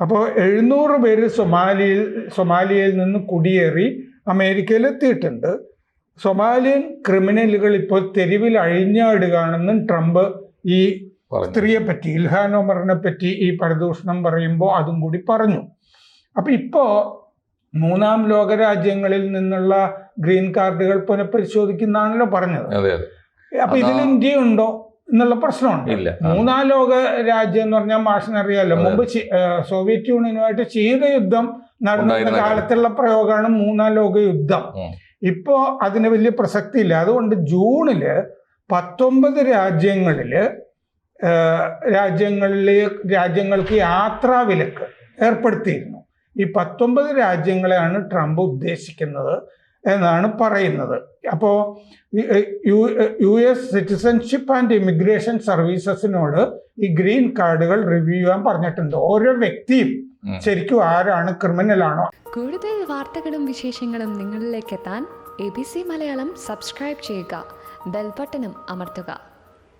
അപ്പോൾ 700 പേര് സൊമാലിയയിൽ നിന്ന് കുടിയേറി അമേരിക്കയിൽ എത്തിയിട്ടുണ്ട്. സൊമാലിയൻ ക്രിമിനലുകൾ ഇപ്പോൾ തെരുവിൽ അഴിഞ്ഞാടുകയാണെന്നും ട്രംപ് ഈ സ്ത്രീയെ പറ്റി, ഇൽഹാൻ ഒമറിനെ പറ്റി ഈ പരദൂഷണം പറയുമ്പോൾ അതും കൂടി പറഞ്ഞു. അപ്പൊ ഇപ്പോ മൂന്നാം ലോക രാജ്യങ്ങളിൽ നിന്നുള്ള ഗ്രീൻ കാർഡുകൾ പുനഃപരിശോധിക്കുന്നതാണല്ലോ പറഞ്ഞത്. അപ്പൊ ഇതിൽ ഇന്ത്യ ഉണ്ടോ എന്നുള്ള പ്രശ്നമുണ്ട്. മൂന്നാം ലോക രാജ്യം എന്ന് പറഞ്ഞാൽ മാഷിനറിയാലോ, മുമ്പ് സോവിയറ്റ് യൂണിയനുമായിട്ട് ശീതയുദ്ധം നടന്ന കാലത്തുള്ള പ്രയോഗമാണ് മൂന്നാം ലോക യുദ്ധം. ഇപ്പോ അതിന് വലിയ പ്രസക്തി ഇല്ല. അതുകൊണ്ട് ജൂണില് 19 രാജ്യങ്ങൾക്ക് യാത്രാവിലക്ക് ഏർപ്പെടുത്തിയിരുന്നു. ഈ 19 രാജ്യങ്ങളെയാണ് ട്രംപ് ഉദ്ദേശിക്കുന്നത് എന്നാണ് പറയുന്നത്. അപ്പോൾ US സിറ്റിസൺഷിപ്പ് ആൻഡ് ഇമിഗ്രേഷൻ സർവീസസിനോട് ഈ ഗ്രീൻ കാർഡുകൾ റിവ്യൂ ചെയ്യാൻ പറഞ്ഞിട്ടുണ്ട്. ഓരോ വ്യക്തിയും ശരിക്കും ആരാണ്, ക്രിമിനൽ ആണോ? കൂടുതൽ വാർത്തകളും വിശേഷങ്ങളും നിങ്ങളിലേക്ക് എത്താൻ ABC മലയാളം സബ്സ്ക്രൈബ് ചെയ്യുക, ബെൽ ബട്ടണും അമർത്തുക.